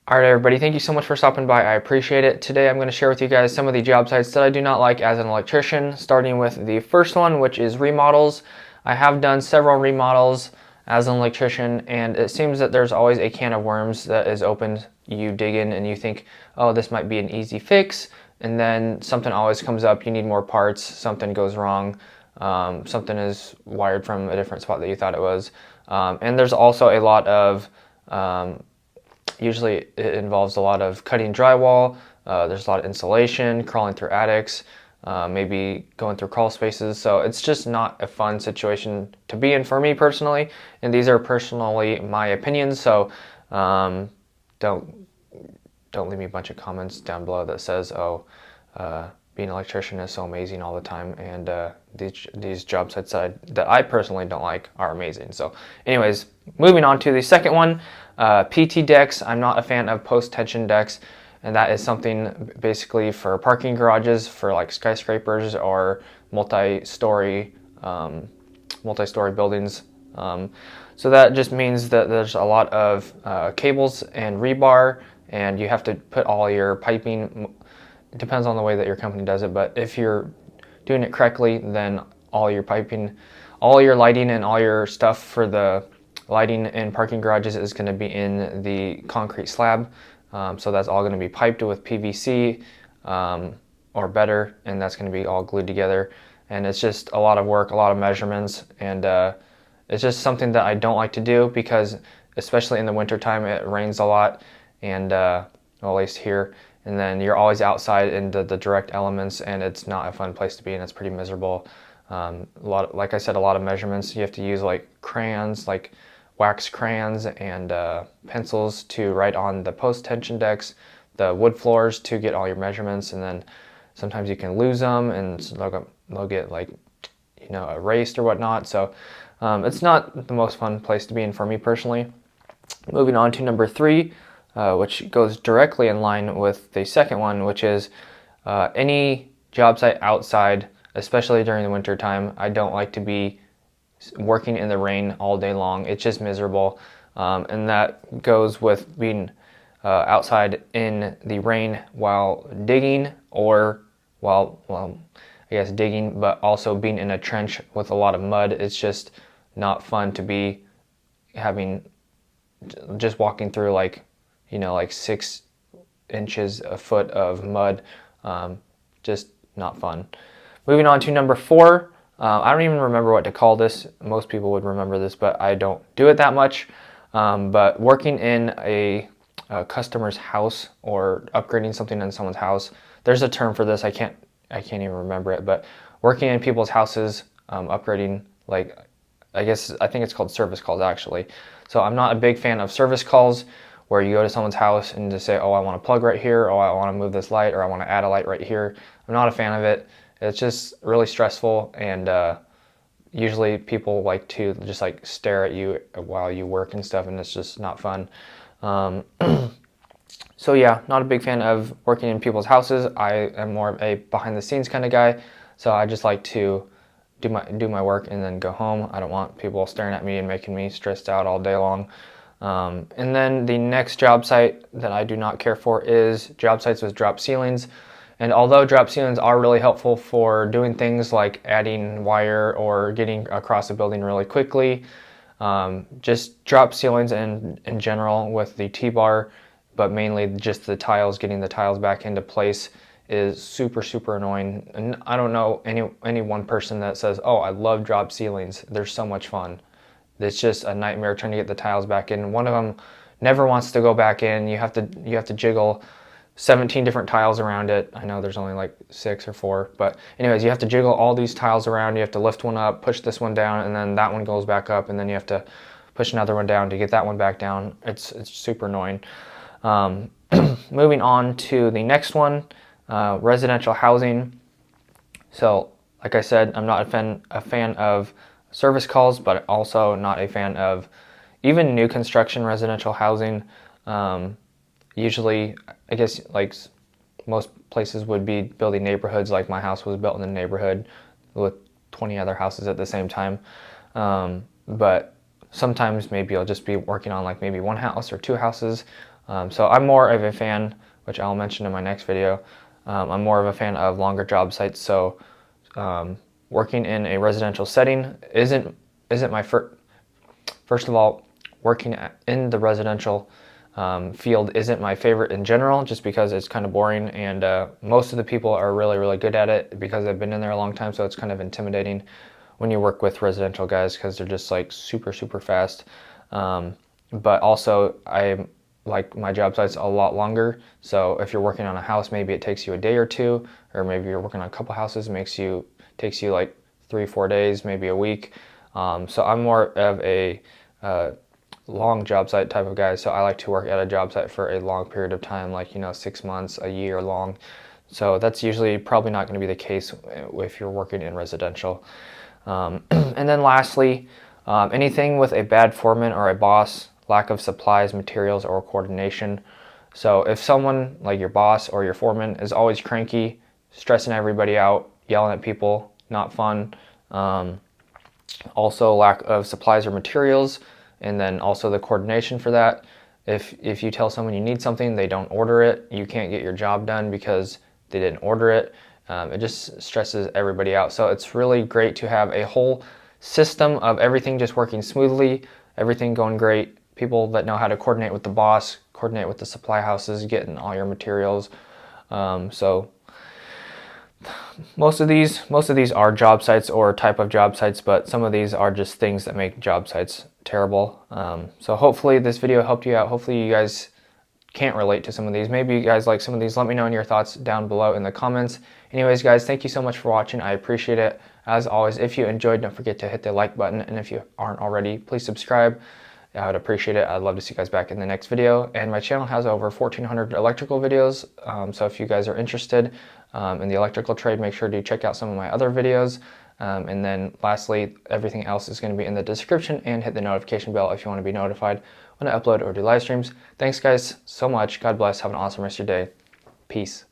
All right, everybody, thank you so much for stopping by. I appreciate it. Today I'm going to share with you guys some of the job sites that I do not like as an electrician, starting with the first one, which is remodels. I have done several remodels as an electrician, and it seems that there's always a can of worms that is opened. You dig in and you think, oh, this might be an easy fix, and then something always comes up. You need more parts, something goes wrong, something is wired from a different spot that you thought it was. And there's also a lot of usually it involves a lot of cutting drywall, there's a lot of insulation, crawling through attics, maybe going through crawl spaces. So it's just not a fun situation to be in for me personally. And these are personally my opinions. So don't leave me a bunch of comments down below that says, oh, being an electrician is so amazing all the time, and these job sites that I personally don't like are amazing. So anyways, moving on to the second one, PT decks. I'm not a fan of post-tension decks, and that is something basically for parking garages for like skyscrapers or multi-story buildings. So that just means that there's a lot of cables and rebar, and you have to put all your piping. It depends on the way that your company does it, but if you're doing it correctly, then all your piping, all your lighting, and all your stuff for the lighting in parking garages is going to be in the concrete slab. So that's all going to be piped with PVC or better, and that's going to be all glued together. And it's just a lot of work, a lot of measurements, and it's just something that I don't like to do because, especially in the wintertime, it rains a lot, and well, at least here. And then you're always outside in the direct elements, and it's not a fun place to be, and it's pretty miserable. Like I said, a lot of measurements. You have to use like crayons, like wax crayons and pencils to write on the post-tension decks, the wood floors, to get all your measurements. And then sometimes you can lose them, and they'll get like, erased or whatnot. So it's not the most fun place to be in for me personally. Moving on to number 3. Which goes directly in line with the second one, which is any job site outside, especially during the winter time. I don't like to be working in the rain all day long. It's just miserable. And that goes with being outside in the rain while digging, or I guess digging, but also being in a trench with a lot of mud. It's just not fun to be just walking through like 6 inches, a foot of mud. Just not fun. Moving on to number 4. I don't even remember what to call this. Most people would remember this, but I don't do it that much. But working in a customer's house or upgrading something in someone's house, there's a term for this. I can't even remember it. But working in people's houses, upgrading, like I think it's called service calls actually. So I'm not a big fan of service calls, where you go to someone's house and just say, oh, I want to plug right here, or I want to move this light, or I want to add a light right here. I'm not a fan of it. It's just really stressful, and usually people like to just like stare at you while you work and stuff, and it's just not fun. So yeah, not a big fan of working in people's houses. I am more of a behind the scenes kind of guy, so I just like to do my work and then go home. I don't want people staring at me and making me stressed out all day long. And then the next job site that I do not care for is job sites with drop ceilings. And although drop ceilings are really helpful for doing things like adding wire or getting across a building really quickly, just drop ceilings in general with the T-bar, but mainly just the tiles, getting the tiles back into place is super, super annoying. And I don't know any one person that says, oh, I love drop ceilings, they're so much fun. It's just a nightmare trying to get the tiles back in. One of them never wants to go back in. You have to jiggle 17 different tiles around it. I know there's only like 6 or 4, but anyways, you have to jiggle all these tiles around. You have to lift one up, push this one down, and then that one goes back up, and then you have to push another one down to get that one back down. It's super annoying. Moving on to the next one, residential housing. So like I said, I'm not a fan of service calls, but also not a fan of even new construction residential housing. Usually, I guess like most places would be building neighborhoods. Like my house was built in a neighborhood with 20 other houses at the same time. But sometimes maybe I'll just be working on like maybe one house or 2 houses. So I'm more of a fan, which I'll mention in my next video. I'm more of a fan of longer job sites. So working in a residential setting isn't my first of all, working in the residential field isn't my favorite in general, just because it's kind of boring, and most of the people are really good at it because they've been in there a long time. So it's kind of intimidating when you work with residential guys because they're just like super fast. But also I like my job sites a lot longer. So if you're working on a house, maybe it takes you a day or two, or maybe you're working on a couple houses, takes you like 3-4 days, maybe a week. So I'm more of a long job site type of guy. So I like to work at a job site for a long period of time, like 6 months, a year long. So that's usually probably not going to be the case if you're working in residential. And then lastly, anything with a bad foreman or a boss, lack of supplies, materials, or coordination. So if someone like your boss or your foreman is always cranky, stressing everybody out, yelling at people, not fun. Also lack of supplies or materials, and then also the coordination for that. If you tell someone you need something, they don't order it, you can't get your job done because they didn't order it. It just stresses everybody out. So it's really great to have a whole system of everything just working smoothly, everything going great, people that know how to coordinate with the boss, coordinate with the supply houses, getting all your materials. So most of these are job sites or type of job sites, but some of these are just things that make job sites terrible. So hopefully this video helped you out. Hopefully you guys can't relate to some of these. Maybe you guys like some of these. Let me know your thoughts down below in the comments. Anyways, guys, thank you so much for watching. I appreciate it. As always, if you enjoyed, don't forget to hit the like button. And if you aren't already, please subscribe. I would appreciate it. I'd love to see you guys back in the next video. And my channel has over 1,400 electrical videos. So if you guys are interested in the electrical trade, make sure to check out some of my other videos. And then lastly, everything else is going to be in the description, and hit the notification bell if you want to be notified when I upload or do live streams. Thanks guys so much. God bless. Have an awesome rest of your day. Peace.